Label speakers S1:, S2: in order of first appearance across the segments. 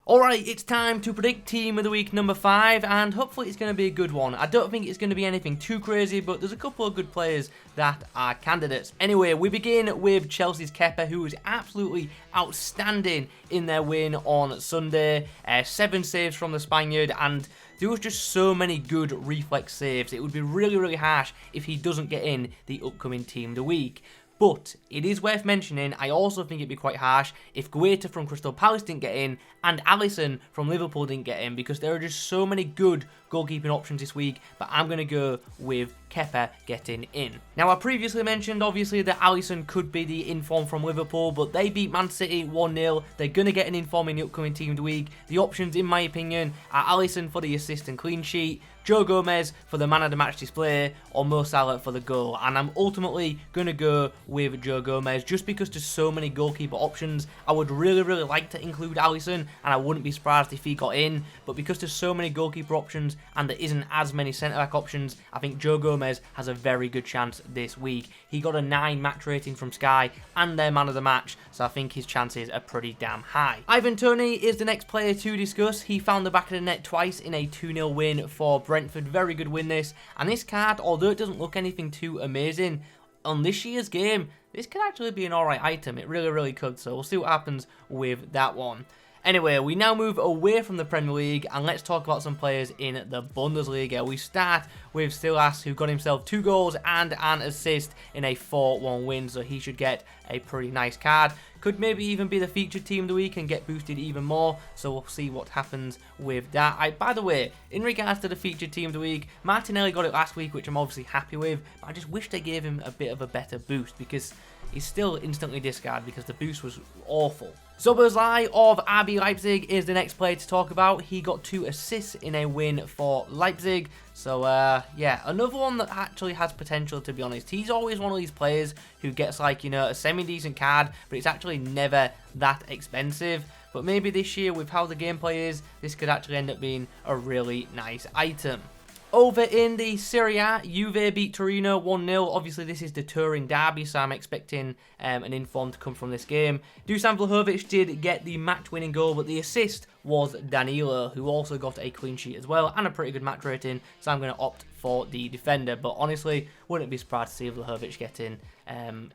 S1: Alright, it's time to predict Team of the Week number 5, and hopefully it's going to be a good one. I don't think it's going to be anything too crazy, but there's a couple of good players that are candidates. Anyway, we begin with Chelsea's Kepa, who was absolutely outstanding in their win on Sunday. 7 saves from the Spaniard, and there was just so many good reflex saves. It would be really, really harsh if he doesn't get in the upcoming Team of the Week. But it is worth mentioning, I also think it'd be quite harsh if Guaita from Crystal Palace didn't get in and Alisson from Liverpool didn't get in, because there are just so many good goalkeeping options this week, but I'm going to go with Kepa getting in. Now, I previously mentioned, obviously, that Alisson could be the inform from Liverpool, but they beat Man City 1-0. They're going to get an inform in the upcoming Team of the Week. The options, in my opinion, are Alisson for the assist and clean sheet, Joe Gomez for the man of the match display, or Mo Salah for the goal. And I'm ultimately going to go with Joe Gomez just because there's so many goalkeeper options. I would really, really like to include Alisson, and I wouldn't be surprised if he got in. But because there's so many goalkeeper options and there isn't as many centre-back options, I think Joe Gomez has a very good chance this week. He got a 9 match rating from Sky and their man of the match, so I think his chances are pretty damn high. Ivan Toney is the next player to discuss. He found the back of the net twice in a 2-0 win for Brentford. Very good win this. And this card, although it doesn't look anything too amazing, on this year's game, this could actually be an alright item. It really, really could. So we'll see what happens with that one. Anyway, we now move away from the Premier League and let's talk about some players in the Bundesliga. We start with Silas, who got himself 2 goals and an assist in a 4-1 win, so he should get a pretty nice card. Could maybe even be the featured team of the week and get boosted even more, so we'll see what happens with that. By the way, in regards to the featured team of the week, Martinelli got it last week, which I'm obviously happy with, but I just wish they gave him a bit of a better boost because he's still instantly discarded because the boost was awful. Szoboszlai of RB Leipzig is the next player to talk about. He got 2 assists in a win for Leipzig. So, yeah, another one that actually has potential, to be honest. He's always one of these players who gets, like, you know, a semi-decent card, but it's actually never that expensive. But maybe this year, with how the gameplay is, this could actually end up being a really nice item. Over in the Serie A, Juve beat Torino 1-0. Obviously, this is the Turin derby, so I'm expecting an inform to come from this game. Dusan Vlahovic did get the match-winning goal, but the assist was Danilo, who also got a clean sheet as well, and a pretty good match rating, so I'm going to opt for the defender. But honestly, wouldn't be surprised to see Vlahovic get in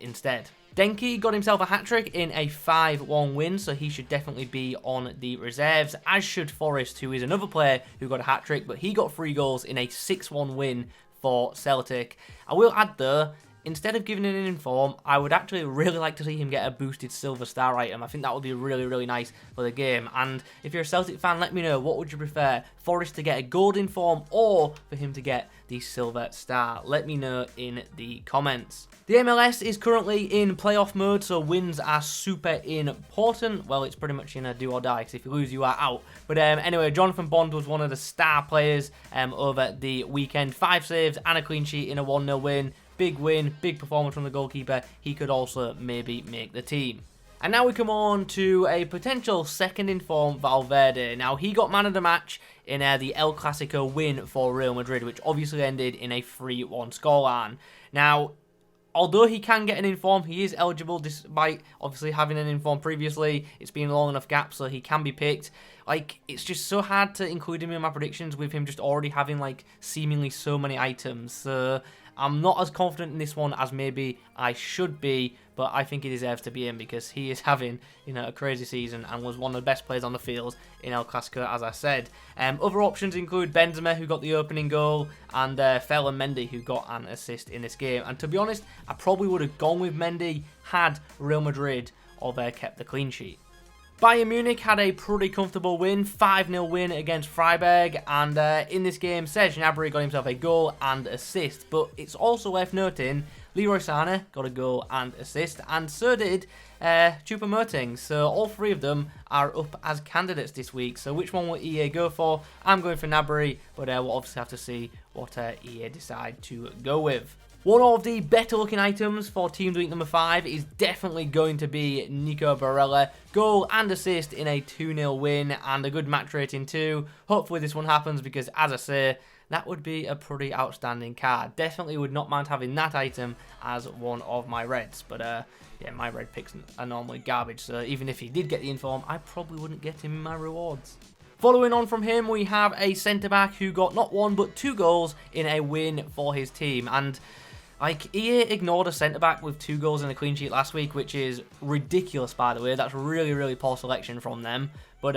S1: instead. Denki got himself a hat-trick in a 5-1 win, so he should definitely be on the reserves, as should Forrest, who is another player who got a hat-trick, but he got 3 goals in a 6-1 win for Celtic. I will add though, instead of giving it an inform, I would actually really like to see him get a boosted silver star item. I think that would be really, really nice for the game. And if you're a Celtic fan, let me know, what would you prefer? Forrest to get a gold inform or for him to get the silver star? Let me know in the comments. The MLS is currently in playoff mode, so wins are super important. Well, it's pretty much in a do or die, because if you lose, you are out. But anyway, Jonathan Bond was one of the star players over the weekend. 5 saves and a clean sheet in a 1-0 win. Big win, big performance from the goalkeeper. He could also maybe make the team. And now we come on to a potential second inform, Valverde. Now, he got man of the match in the El Clasico win for Real Madrid, which obviously ended in a 3-1 scoreline. Now, although he can get an inform, he is eligible despite obviously having an inform previously. It's been a long enough gap, so he can be picked. Like, it's just so hard to include him in my predictions with him just already having, like, seemingly so many items. So I'm not as confident in this one as maybe I should be, but I think he deserves to be in because he is having, you know, a crazy season and was one of the best players on the field in El Clasico, as I said. Other options include Benzema, who got the opening goal, and Ferland Mendy, who got an assist in this game. And to be honest, I probably would have gone with Mendy had Real Madrid kept the clean sheet. Bayern Munich had a pretty comfortable win, 5-0 win against Freiburg, and in this game, Serge Gnabry got himself a goal and assist, but it's also worth noting, Leroy Sané got a goal and assist, and so did Choupo-Moting, so all 3 of them are up as candidates this week. So which one will EA go for? I'm going for Gnabry, but we'll obviously have to see what EA decide to go with. One of the better looking items for Team of the Week number 5 is definitely going to be Nico Barela. Goal and assist in a 2-0 win and a good match rating too. Hopefully this one happens because, as I say, that would be a pretty outstanding card. Definitely would not mind having that item as one of my reds. But yeah, my red picks are normally garbage, so even if he did get the inform, I probably wouldn't get him in my rewards. Following on from him, we have a centre-back who got not 1 but 2 goals in a win for his team. And like, EA ignored a centre-back with 2 goals and a clean sheet last week, which is ridiculous, by the way. That's really, really poor selection from them. But,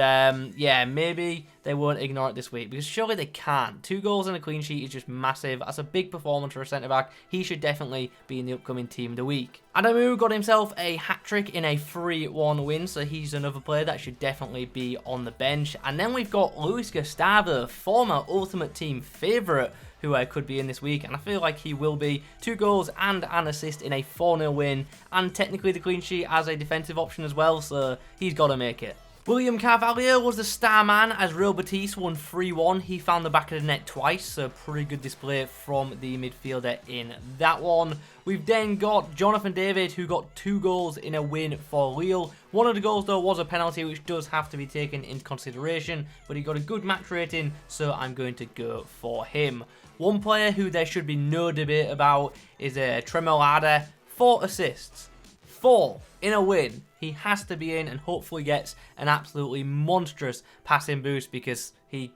S1: yeah, maybe they won't ignore it this week, because surely they can't. 2 goals and a clean sheet is just massive. That's a big performance for a centre-back. He should definitely be in the upcoming Team of the Week. Adamu got himself a hat-trick in a 3-1 win, so he's another player that should definitely be on the bench. And then we've got Luis Gustavo, former Ultimate Team favourite, who could be in this week, and I feel like he will be. 2 goals and an assist in a 4-0 win, and technically the clean sheet as a defensive option as well, so he's got to make it. William Carvalho was the star man as Real Betis won 3-1. He found the back of the net twice, so pretty good display from the midfielder in that one. We've then got Jonathan David, who got 2 goals in a win for Lille. One of the goals, though, was a penalty, which does have to be taken into consideration, but he got a good match rating, so I'm going to go for him. One player who there should be no debate about is Tremolada. 4 assists. 4 in a win. He has to be in and hopefully gets an absolutely monstrous passing boost because he,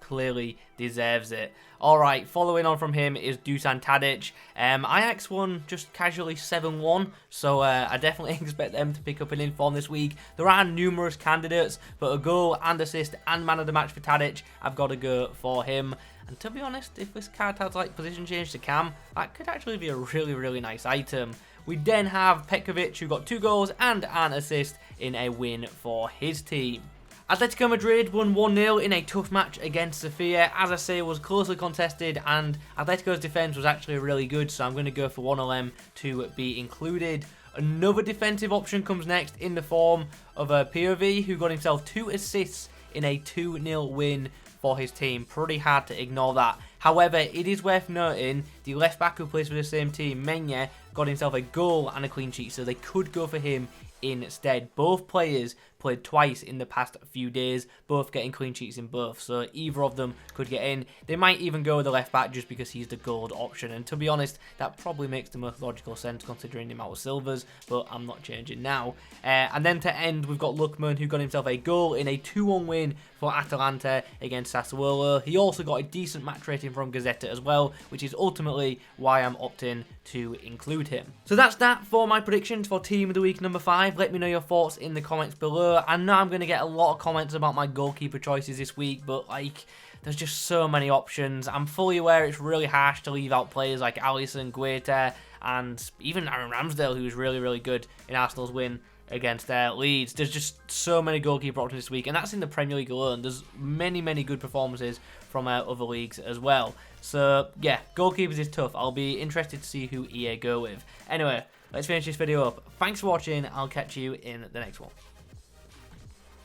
S1: clearly deserves it. Alright, following on from him is Dusan Tadic. Ajax won just casually 7-1, so I definitely expect them to pick up an inform this week. There are numerous candidates, but a goal and assist and man of the match for Tadic, I've got to go for him. And to be honest, if this card has like position change to Cam, that could actually be a really, really nice item. We then have Pekovic, who got 2 goals and an assist in a win for his team. Atletico Madrid won 1-0 in a tough match against Sofia. As I say, it was closely contested, and Atletico's defence was actually really good, so I'm going to go for one of them to be included. Another defensive option comes next in the form of Pekovic, who got himself 2 assists in a 2-0 win for his team. Pretty hard to ignore that. However, it is worth noting the left back who plays for the same team, Menya, got himself a goal and a clean sheet, so they could go for him instead. Both players played twice in the past few days, both getting clean sheets in both, so either of them could get in. They might even go with the left back just because he's the gold option, and to be honest, that probably makes the most logical sense considering the amount of silvers, but I'm not changing now. And then to end, we've got Lookman, who got himself a goal in a 2-1 win for Atalanta against Sassuolo. He also got a decent match rating from Gazzetta as well, which is ultimately why I'm opting to include him. So that's that for my predictions for Team of the Week number 5. Let me know your thoughts in the comments below. I know I'm going to get a lot of comments about my goalkeeper choices this week, but like, there's just so many options. I'm fully aware it's really harsh to leave out players like Alisson, Guaita, and even Aaron Ramsdale, who was really, really good in Arsenal's win against Leeds. There's just so many goalkeeper options this week, and that's in the Premier League alone. There's many, many good performances from other leagues as well. So yeah, goalkeepers is tough. I'll be interested to see who EA go with. Anyway, let's finish this video up. Thanks for watching. I'll catch you in the next one.